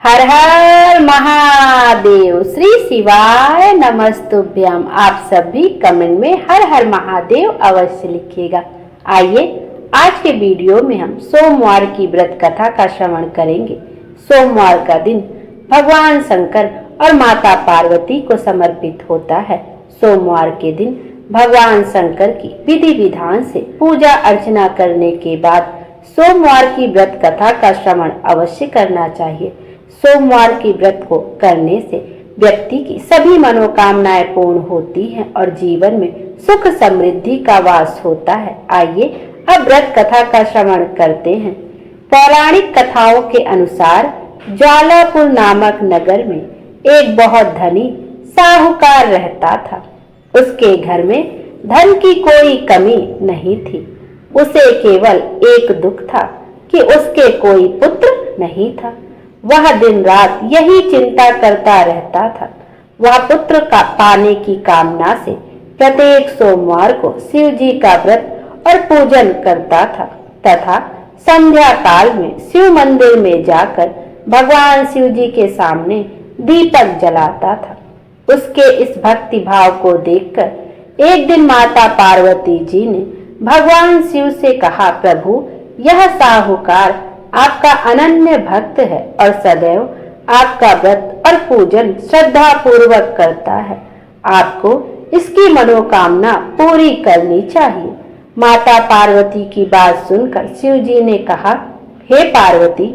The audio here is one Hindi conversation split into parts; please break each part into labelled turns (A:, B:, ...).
A: हर हर महादेव। श्री शिवाय नमस्तुभ्यम। आप सभी कमेंट में हर हर महादेव अवश्य लिखिएगा। आइए आज के वीडियो में हम सोमवार की व्रत कथा का श्रवण करेंगे। सोमवार का दिन भगवान शंकर और माता पार्वती को समर्पित होता है। सोमवार के दिन भगवान शंकर की विधि विधान से पूजा अर्चना करने के बाद सोमवार की व्रत कथा का श्रवण अवश्य करना चाहिए। सोमवार की व्रत को करने से व्यक्ति की सभी मनोकामनाएं पूर्ण होती हैं और जीवन में सुख समृद्धि का वास होता है। आइए अब व्रत कथा का श्रवण करते हैं। पौराणिक कथाओं के अनुसार ज्वालापुर नामक नगर में एक बहुत धनी साहूकार रहता था। उसके घर में धन की कोई कमी नहीं थी। उसे केवल एक दुख था कि उसके कोई पुत्र नहीं था। वह दिन रात यही चिंता करता रहता था। वह पुत्र का पाने की कामना से प्रत्येक सोमवार को शिव जी का व्रत और पूजन करता था तथा संध्या काल में शिव मंदिर में जाकर भगवान शिव जी के सामने दीपक जलाता था। उसके इस भक्ति भाव को देखकर एक दिन माता पार्वती जी ने भगवान शिव से कहा, प्रभु, यह साहूकार आपका अनन्य भक्त है और सदैव आपका व्रत और पूजन श्रद्धा पूर्वक करता है। आपको इसकी मनोकामना पूरी करनी चाहिए। माता पार्वती की बात सुनकर शिव जी ने कहा, हे पार्वती,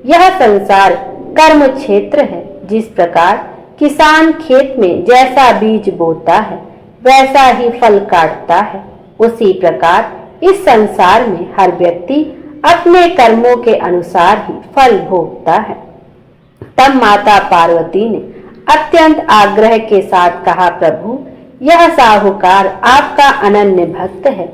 A: यह संसार कर्म क्षेत्र है। जिस प्रकार किसान खेत में जैसा बीज बोता है वैसा ही फल काटता है, उसी प्रकार इस संसार में हर व्यक्ति अपने कर्मों के अनुसार ही फल भोगता है। तब माता पार्वती ने अत्यंत आग्रह के साथ कहा, प्रभु, यह साहूकार आपका अनन्य भक्त है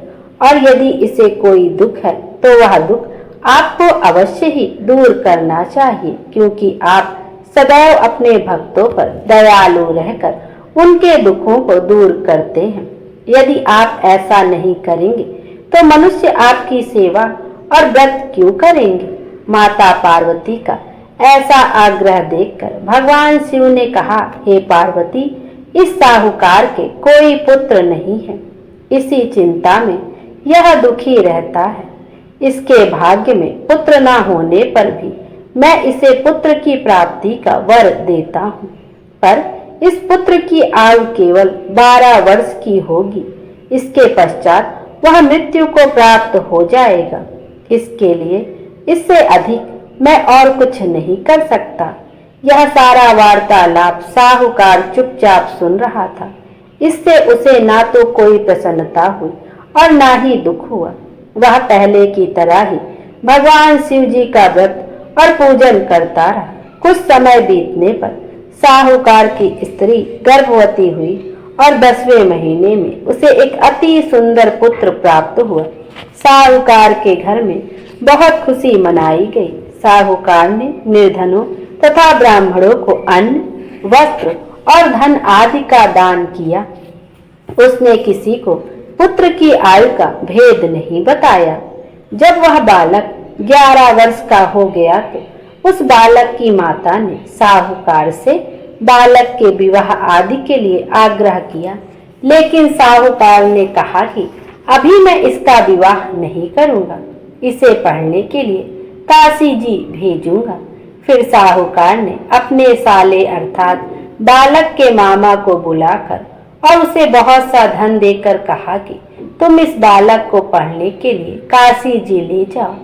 A: और यदि इसे कोई दुख है तो वह दुख आपको अवश्य ही दूर करना चाहिए, क्योंकि आप सदैव अपने भक्तों पर दयालु रहकर उनके दुखों को दूर करते हैं। यदि आप ऐसा नहीं करेंगे तो मनुष्य आपकी सेवा और व्रत क्यों करेंगे? माता पार्वती का ऐसा आग्रह देखकर भगवान शिव ने कहा, हे पार्वती, इस साहूकार के कोई पुत्र नहीं है। इसी चिंता में यह दुखी रहता है। इसके भाग्य में पुत्र न होने पर भी मैं इसे पुत्र की प्राप्ति का वर देता हूँ, पर इस पुत्र की आयु केवल 12 वर्ष की होगी। इसके पश्चात वह मृत्यु को प्राप्त हो जाएगा। इसके लिए इससे अधिक मैं और कुछ नहीं कर सकता। यह सारा वार्तालाप साहूकार चुपचाप सुन रहा था। इससे उसे ना तो कोई प्रसन्नता हुई और ना ही दुख हुआ। वह पहले की तरह ही भगवान शिव जी का व्रत और पूजन करता रहा। कुछ समय बीतने पर साहूकार की स्त्री गर्भवती हुई और 10वें महीने में उसे एक अति सुंदर पुत्र प्राप्त हुआ। साहूकार के घर में बहुत खुशी मनाई गई। साहूकार ने निर्धनों तथा ब्राह्मणों को अन्न, वस्त्र और धन आदि का दान किया। उसने किसी को पुत्र की आयु का भेद नहीं बताया। जब वह बालक 11 वर्ष का हो गया तो उस बालक की माता ने साहूकार से बालक के विवाह आदि के लिए आग्रह किया, लेकिन साहूकार ने कहा कि अभी मैं इसका विवाह नहीं करूंगा। इसे पढ़ने के लिए काशी जी भेजूंगा। फिर साहूकार ने अपने साले अर्थात बालक के मामा को बुलाकर और उसे बहुत सा धन देकर कहा कि तुम इस बालक को पढ़ने के लिए काशी जी ले जाओ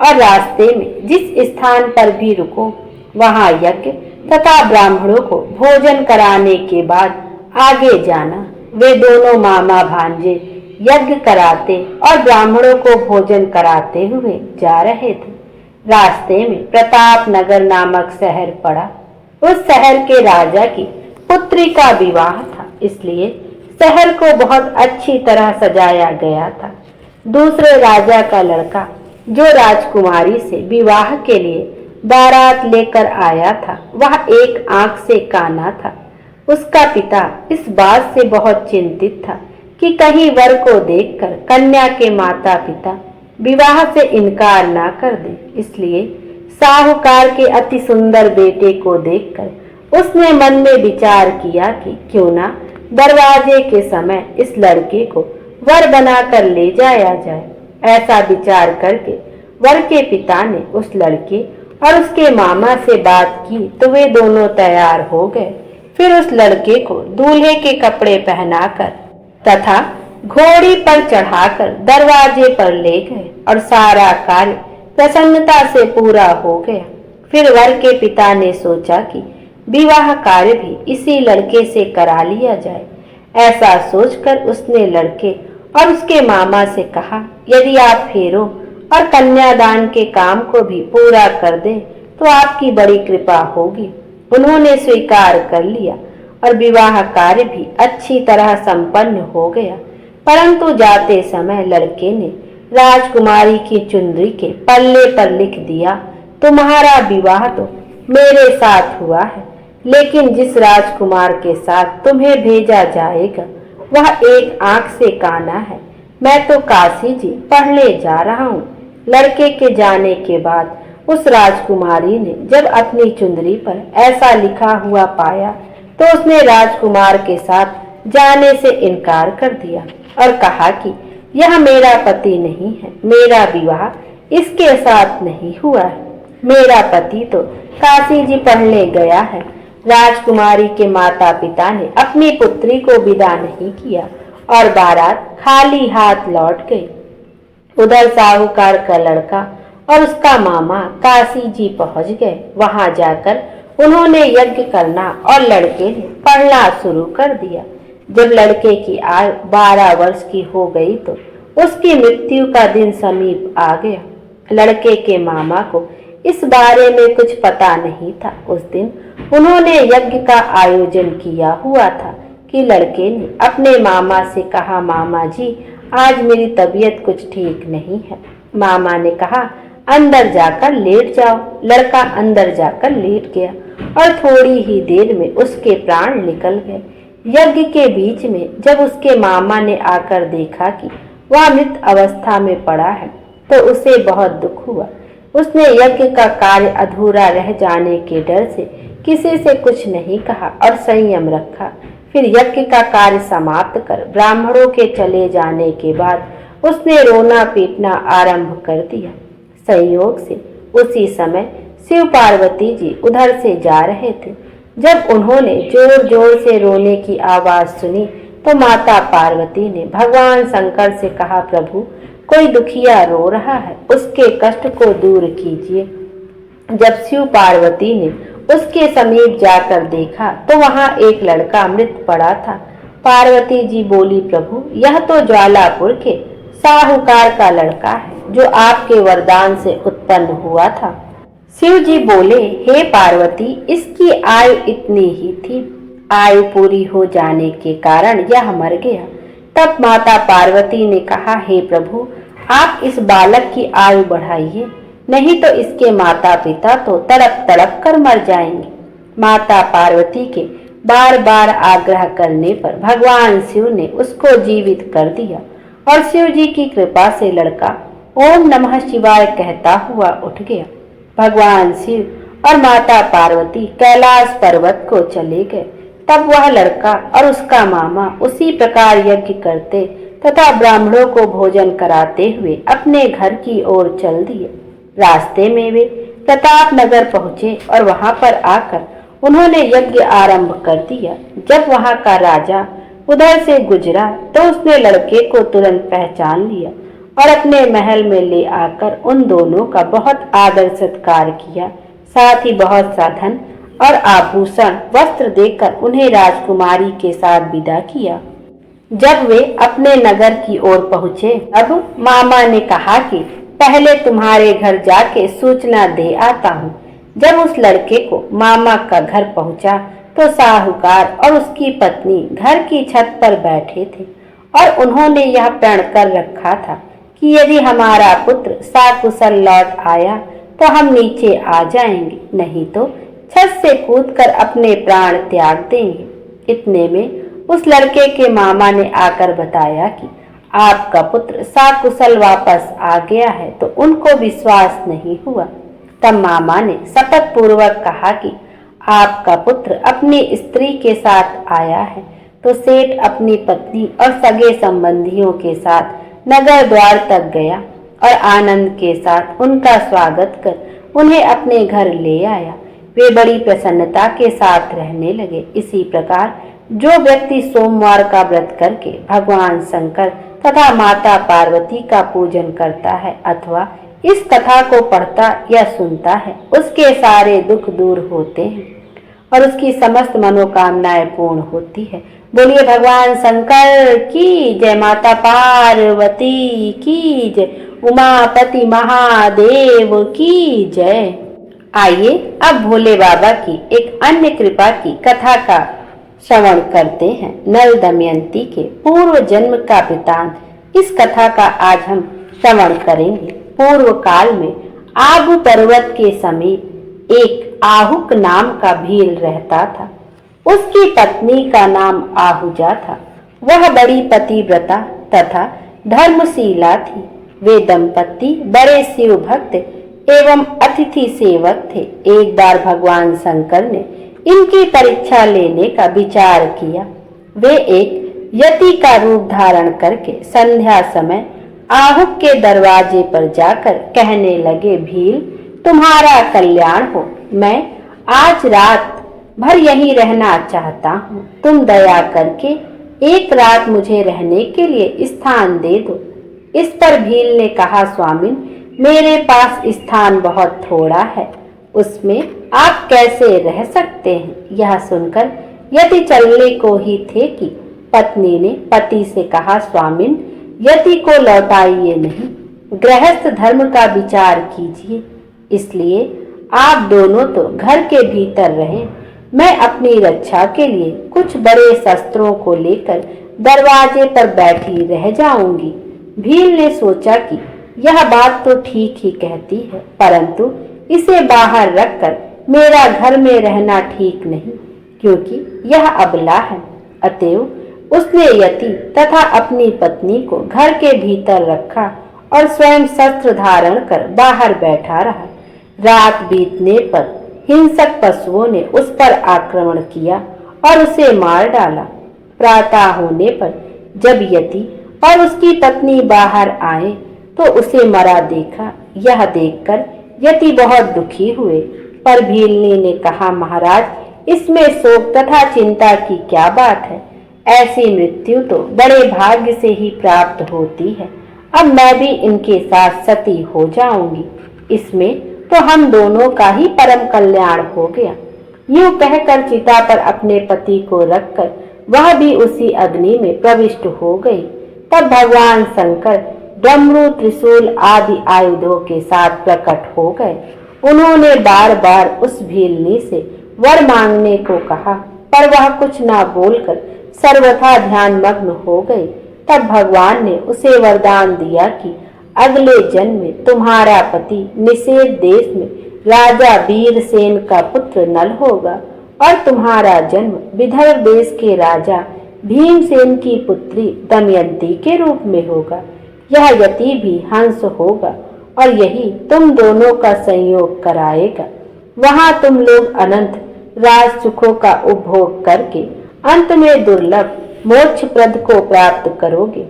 A: और रास्ते में जिस स्थान पर भी रुको वहां यज्ञ तथा ब्राह्मणों को भोजन कराने के बाद आगे जाना। वे दोनों मामा भांजे यज्ञ कराते और ब्राह्मणों को भोजन कराते हुए जा रहे थे। रास्ते में प्रताप नगर नामक शहर पड़ा। उस शहर के राजा की पुत्री का विवाह था, इसलिए शहर को बहुत अच्छी तरह सजाया गया था। दूसरे राजा का लड़का जो राजकुमारी से विवाह के लिए बारात लेकर आया था, वह एक आंख से काना था। उसका पिता इस बात से बहुत चिंतित था कि कहीं वर को देखकर कन्या के माता पिता विवाह से इनकार ना कर दें। इसलिए साहूकार के अति सुंदर बेटे को देखकर उसने मन में विचार किया कि क्यों ना दरवाजे के समय इस लड़के को वर बनाकर ले जाया जाए। ऐसा विचार करके वर के पिता ने उस लड़के और उसके मामा से बात की तो वे दोनों तैयार हो गए। फिर उस लड़के को दूल्हे के कपड़े पहनाकर तथा घोड़ी पर चढ़ाकर दरवाजे पर ले गए और सारा कार्य प्रसन्नता से पूरा हो गया। फिर वर के पिता ने सोचा कि विवाह कार्य भी इसी लड़के से करा लिया जाए। ऐसा सोचकर उसने लड़के और उसके मामा से कहा, यदि आप फेरों और कन्यादान के काम को भी पूरा कर दें तो आपकी बड़ी कृपा होगी। उन्होंने स्वीकार कर लिया और विवाह कार्य भी अच्छी तरह संपन्न हो गया। परंतु जाते समय लड़के ने राजकुमारी की चुनरी के पल्ले पर लिख दिया, तुम्हारा विवाह तो मेरे साथ हुआ है, लेकिन जिस राजकुमार के साथ तुम्हें भेजा जाएगा वह एक आंख से काना है। मैं तो काशी जी पढ़ने जा रहा हूँ। लड़के के जाने के बाद उस राजकुमारी ने जब अपनी चुंदरी पर ऐसा लिखा हुआ पाया तो उसने राजकुमार के साथ जाने से इनकार कर दिया और कहा कि यह मेरा पति नहीं है, मेरा विवाह इसके साथ नहीं हुआ है। मेरा पति तो काशी जी पढ़ने गया है। राजकुमारी के माता पिता ने अपनी पुत्री को विदा नहीं किया और बारात खाली हाथ लौट गई। उधर साहूकार का लड़का और उसका मामा काशी जी पहुंच गए। वहां जाकर उन्होंने यज्ञ करना और लड़के ने पढ़ना शुरू कर दिया। जब लड़के की आयु 12 वर्ष की हो गई तो उसकी मृत्यु का दिन समीप आ गया। लड़के के मामा को इस बारे में कुछ पता नहीं था। उस दिन उन्होंने यज्ञ का आयोजन किया हुआ था कि लड़के ने अपने मामा से कहा, मामा जी आज मेरी तबीयत कुछ ठीक नहीं है। मामा ने कहा, अंदर जाकर लेट जाओ। लड़का अंदर जाकर लेट गया और थोड़ी ही देर में उसके प्राण निकल गए। यज्ञ के बीच में जब उसके मामा ने आकर देखा कि वह मृत अवस्था में पड़ा है तो उसे बहुत दुख हुआ। उसने यज्ञ का कार्य अधूरा रह जाने के डर से किसी से कुछ नहीं कहा और संयम रखा। फिर यज्ञ का कार्य समाप्त कर ब्राह्मणों के चले जाने के बाद उसने रोना पीटना आरंभ कर दिया। संयोग से उसी समय शिव पार्वती जी उधर से जा रहे थे। जब उन्होंने जोर जोर से रोने की आवाज सुनी तो माता पार्वती ने भगवान शंकर से कहा, प्रभु कोई दुखिया रो रहा है, उसके कष्ट को दूर कीजिए। जब शिव पार्वती ने उसके समीप जाकर देखा तो वहां एक लड़का मृत पड़ा था। पार्वती जी बोली, प्रभु यह तो ज्वालापुर के साहूकार का लड़का है जो आपके वरदान से उत्पन्न हुआ था। शिव जी बोले, हे पार्वती इसकी आयु इतनी ही थी, आयु पूरी हो जाने के कारण यह मर गया। तब माता पार्वती ने कहा, हे प्रभु आप इस बालक की आयु बढ़ाइए, नहीं तो इसके माता पिता तो तड़प तड़प कर मर जाएंगे। माता पार्वती के बार बार आग्रह करने पर भगवान शिव ने उसको जीवित कर दिया और शिव जी की कृपा से लड़का ओम नमः शिवाय कहता हुआ उठ गया। भगवान शिव और माता पार्वती कैलाश पर्वत को चले गए। तब वह लड़का और उसका मामा उसी प्रकार यज्ञ करते तथा ब्राह्मणों को भोजन कराते हुए अपने घर की ओर चल दिए। रास्ते में वे प्रताप नगर पहुंचे और वहां पर आकर उन्होंने यज्ञ आरंभ कर दिया। जब वहां का राजा उधर से गुजरा तो उसने लड़के को तुरंत पहचान लिया और अपने महल में ले आकर उन दोनों का बहुत आदर सत्कार किया। साथ ही बहुत सा धन और आभूषण वस्त्र देकर उन्हें राजकुमारी के साथ विदा किया। जब वे अपने नगर की ओर पहुंचे तब मामा ने कहा कि पहले तुम्हारे घर जाके सूचना दे आता हूँ। जब उस लड़के को मामा का घर पहुंचा तो साहूकार और उसकी पत्नी घर की छत पर बैठे थे और उन्होंने यह प्रण कर रखा था कि यदि हमारा पुत्र सकुशल लौट आया तो हम नीचे आ जाएंगे, नहीं तो छत से कूदकर अपने प्राण त्याग देंगे। इतने में उस लड़के के मामा ने आकर बताया कि आपका पुत्र सकुशल वापस आ गया है तो उनको विश्वास नहीं हुआ। तब मामा ने शपथ पूर्वक कहा कि आपका पुत्र अपनी स्त्री के साथ आया है। तो सेठ अपनी पत्नी और सगे संबंधियों के साथ नगर द्वार तक गया और आनंद के साथ उनका स्वागत कर उन्हें अपने घर ले आया। वे बड़ी प्रसन्नता के साथ रहने लगे। इसी प्रकार जो व्यक्ति सोमवार का व्रत करके भगवान शंकर तथा माता पार्वती का पूजन करता है अथवा इस कथा को पढ़ता या सुनता है, उसके सारे दुख दूर होते हैं और उसकी समस्त मनोकामनाएं पूर्ण होती है। बोलिए भगवान शंकर की जय, माता पार्वती की जय, उमापति महादेव की जय। आइए अब भोले बाबा की एक अन्य कृपा की कथा का श्रवण करते हैं। नल दमयंती के पूर्व जन्म का वृतांत, इस कथा का आज हम श्रवण करेंगे। पूर्व काल में आबू पर्वत के समीप एक आहुक नाम का भील रहता था। उसकी पत्नी का नाम आहूजा था। वह बड़ी पतिव्रता तथा धर्मशीला थी। वे दंपति बड़े शिव भक्त एवं अतिथि सेवक थे। एक बार भगवान शंकर ने इनकी परीक्षा लेने का विचार किया। वे एक यति का रूप धारण करके संध्या समय आहुक के दरवाजे पर जाकर कहने लगे, भील तुम्हारा कल्याण हो, मैं आज रात भर यहीं रहना चाहता हूँ। तुम दया करके एक रात मुझे रहने के लिए स्थान दे दो। इस पर भील ने कहा, स्वामिन मेरे पास स्थान बहुत थोड़ा है, उसमें आप कैसे रह सकते हैं। यह सुनकर यति चलने को ही थे कि पत्नी ने पति से कहा, स्वामिन यति को लौटाइए नहीं, गृहस्थ धर्म का विचार कीजिए। इसलिए आप दोनों तो घर के भीतर रहें, मैं अपनी रक्षा के लिए कुछ बड़े शस्त्रों को लेकर दरवाजे पर बैठी रह जाऊंगी। भील ने सोचा कि यह बात तो ठीक ही कहती है, परंतु इसे बाहर रखकर मेरा घर में रहना ठीक नहीं, क्योंकि यह अबला है। अतएव उसने यति तथा अपनी पत्नी को घर के भीतर रखा और स्वयं शस्त्र धारण कर बाहर बैठा रहा। रात बीतने पर हिंसक पशुओं ने उस पर आक्रमण किया और उसे मार डाला। प्रातः होने पर जब यति और उसकी पत्नी बाहर आए तो उसे मरा देखा। यह देखकर यति बहुत दुखी हुए, पर भीलनी ने कहा, महाराज इसमें शोक तथा चिंता की क्या बात है। ऐसी मृत्यु तो बड़े भाग्य से ही प्राप्त होती है। अब मैं भी इनके साथ सती हो जाऊंगी, इसमें तो हम दोनों का ही परम कल्याण हो गया। यूं कहकर चिता पर अपने पति को रखकर वह भी उसी अग्नि में प्रविष्ट हो गई। तब भगवान शंकर डमरू, त्रिशूल आदि आयुधों के साथ प्रकट हो गए। उन्होंने बार बार उस भीलनी से वर मांगने को कहा, पर वह कुछ ना बोलकर सर्वथा ध्यान मग्न हो गई। तब भगवान ने उसे वरदान दिया कि अगले जन्म में तुम्हारा पति निषेध देश में राजा वीरसेन का पुत्र नल होगा और तुम्हारा जन्म विदर्भ देश के राजा भीमसेन की पुत्री दमयंती के रूप में होगा। यह यति भी हंस होगा और यही तुम दोनों का संयोग कराएगा। वहां तुम लोग अनंत राज सुखों का उपभोग करके अंत में दुर्लभ मोक्षप्रद को प्राप्त करोगे।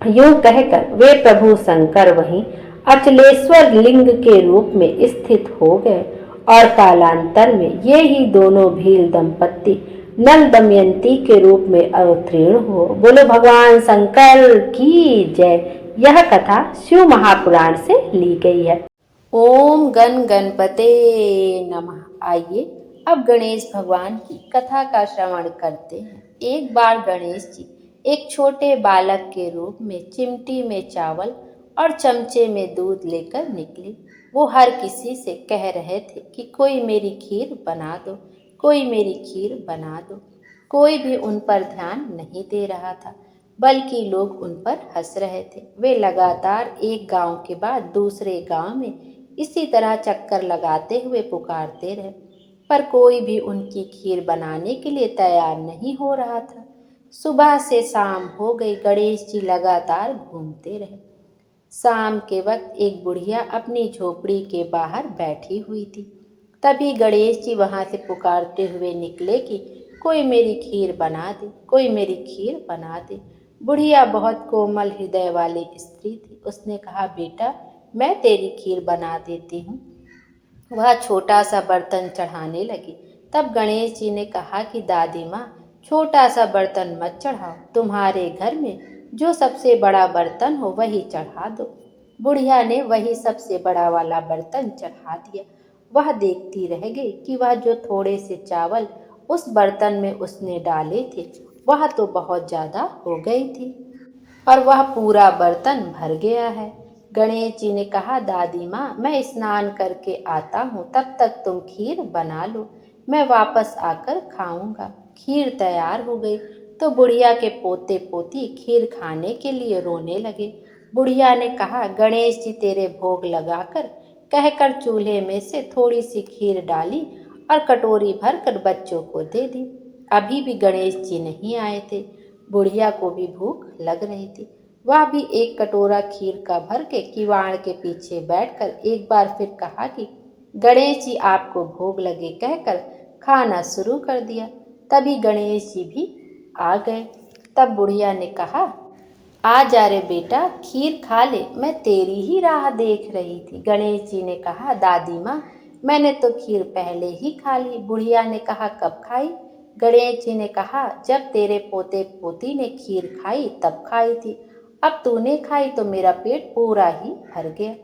A: यूं कहकर वे प्रभु शंकर वहीं अचलेश्वर लिंग के रूप में स्थित हो गए और कालांतर में ये ही दोनों भील दंपत्ति नल दमयंती के रूप में अवतीर्ण हो। बोलो भगवान शंकर की जय। यह कथा शिव महापुराण से ली गई है। ओम गण गणपते नमः। आइए अब गणेश भगवान की कथा का श्रवण करते हैं। एक बार गणेश जी एक छोटे बालक के रूप में चिमटी में चावल और चमचे में दूध लेकर निकले। वो हर किसी से कह रहे थे कि कोई मेरी खीर बना दो, कोई मेरी खीर बना दो। कोई भी उन पर ध्यान नहीं दे रहा था, बल्कि लोग उन पर हंस रहे थे। वे लगातार एक गांव के बाद दूसरे गांव में इसी तरह चक्कर लगाते हुए पुकारते रहे, पर कोई भी उनकी खीर बनाने के लिए तैयार नहीं हो रहा था। सुबह से शाम हो गई, गणेश जी लगातार घूमते रहे। शाम के वक्त एक बुढ़िया अपनी झोपड़ी के बाहर बैठी हुई थी। तभी गणेश जी वहां से पुकारते हुए निकले कि कोई मेरी खीर बना दे, कोई मेरी खीर बना दे। बुढ़िया बहुत कोमल हृदय वाली स्त्री थी। उसने कहा, बेटा मैं तेरी खीर बना देती हूँ। वह छोटा सा बर्तन चढ़ाने लगी। तब गणेश जी ने कहा कि दादी माँ, छोटा सा बर्तन मत चढ़ाओ, तुम्हारे घर में जो सबसे बड़ा बर्तन हो वही चढ़ा दो। बुढ़िया ने वही सबसे बड़ा वाला बर्तन चढ़ा दिया। वह देखती रह गई कि वह जो थोड़े से चावल उस बर्तन में उसने डाले थे वह तो बहुत ज्यादा हो गई थी और वह पूरा बर्तन भर गया है। गणेश जी ने कहा, दादी माँ मैं स्नान करके आता हूँ, तब तक तुम खीर बना लो, मैं वापस आकर खाऊंगा। खीर तैयार हो गई तो बुढ़िया के पोते पोती खीर खाने के लिए रोने लगे। बुढ़िया ने कहा, गणेश जी तेरे भोग लगाकर कहकर चूल्हे में से थोड़ी सी खीर डाली और कटोरी भर कर बच्चों को दे दी। अभी भी गणेश जी नहीं आए थे। बुढ़िया को भी भूख लग रही थी। वह भी एक कटोरा खीर का भर के किवाड़ के पीछे बैठकर एक बार फिर कहा कि गणेश जी आपको भोग लगे कहकर खाना शुरू कर दिया। तभी गणेश जी भी आ गए। तब बुढ़िया ने कहा, आ जा रे बेटा, खीर खा ले, मैं तेरी ही राह देख रही थी। गणेश जी ने कहा, दादी माँ मैंने तो खीर पहले ही खा ली। बुढ़िया ने कहा, कब खाई? गणेश जी ने कहा, जब तेरे पोते पोती ने खीर खाई तब खाई थी। अब तूने खाई तो मेरा पेट पूरा ही भर गया।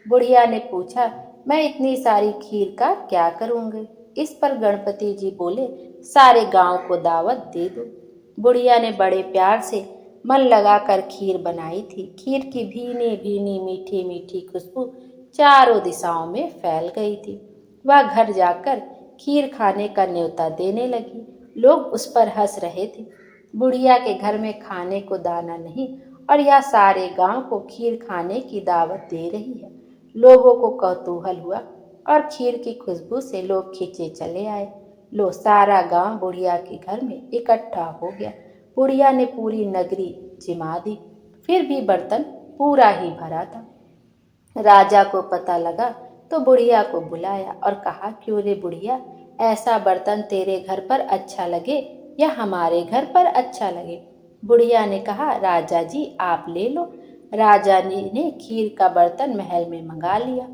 A: बुढ़िया ने पूछा, मैं इतनी सारी खीर का क्या करूँगी? इस पर गणपति जी बोले, सारे गांव को दावत दे दो। बुढ़िया ने बड़े प्यार से मन लगाकर खीर बनाई थी। खीर की भीनी भीनी मीठी मीठी खुशबू चारों दिशाओं में फैल गई थी। वह घर जाकर खीर खाने का न्योता देने लगी। लोग उस पर हंस रहे थे। बुढ़िया के घर में खाने को दाना नहीं और यह सारे गांव को खीर खाने की दावत दे रही है। लोगों को कौतूहल हुआ और खीर की खुशबू से लोग खींचे चले आए। लो सारा गांव बुढ़िया के घर में इकट्ठा हो गया। बुढ़िया ने पूरी नगरी जिमा दी, फिर भी बर्तन पूरा ही भरा था। राजा को पता लगा तो बुढ़िया को बुलाया और कहा, क्यों रे बुढ़िया, ऐसा बर्तन तेरे घर पर अच्छा लगे या हमारे घर पर अच्छा लगे? बुढ़िया ने कहा, राजा जी आप ले लो। राजा ने खीर का बर्तन महल में मंगा लिया।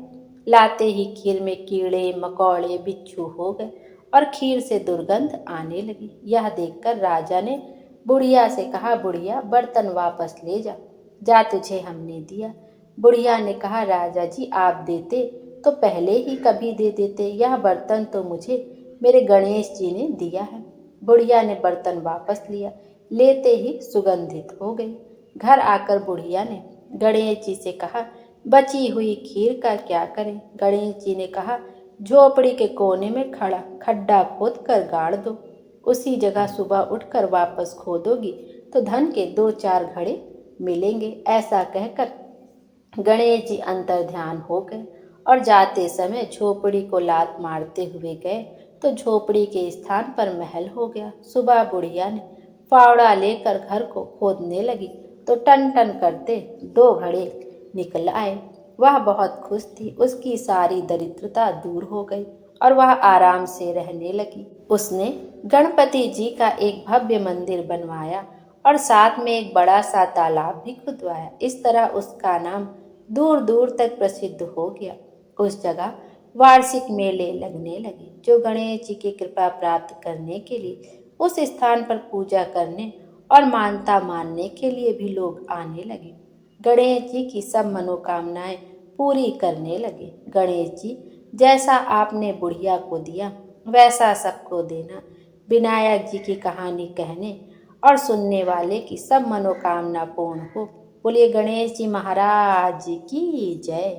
A: लाते ही खीर में कीड़े मकोड़े बिच्छू हो गए और खीर से दुर्गंध आने लगी। यह देखकर राजा ने बुढ़िया से कहा, बुढ़िया बर्तन वापस ले जा, जा तुझे हमने दिया। बुढ़िया ने कहा, राजा जी आप देते तो पहले ही कभी दे देते, यह बर्तन तो मुझे मेरे गणेश जी ने दिया है। बुढ़िया ने बर्तन वापस लिया, लेते ही सुगंधित हो गई। घर आकर बुढ़िया ने गणेश जी से कहा, बची हुई खीर का क्या करें? गणेश जी ने कहा, झोपड़ी के कोने में खड़ा खड्डा खोद कर गाड़ दो, उसी जगह सुबह उठकर वापस खोदोगी तो धन के 2-4 घड़े मिलेंगे। ऐसा कहकर गणेश जी अंतर ध्यान हो गए और जाते समय झोपड़ी को लात मारते हुए गए तो झोपड़ी के स्थान पर महल हो गया। सुबह बुढ़िया ने फावड़ा लेकर घर को खोदने लगी तो टन टन करते 2 घड़े निकल आए। वह बहुत खुश थी, उसकी सारी दरिद्रता दूर हो गई और वह आराम से रहने लगी। उसने गणपति जी का एक भव्य मंदिर बनवाया और साथ में एक बड़ा सा तालाब भी खुदवाया। इस तरह उसका नाम दूर दूर तक प्रसिद्ध हो गया। उस जगह वार्षिक मेले लगने लगे जो गणेश जी की कृपा प्राप्त करने के लिए उस स्थान पर पूजा करने और मानता मानने के लिए भी लोग आने लगे। गणेश जी की सब मनोकामनाएं पूरी करने लगे। गणेश जी जैसा आपने बुढ़िया को दिया वैसा सबको देना। विनायक जी की कहानी कहने और सुनने वाले की सब मनोकामना पूर्ण हो। बोलिए गणेश जी महाराज की जय।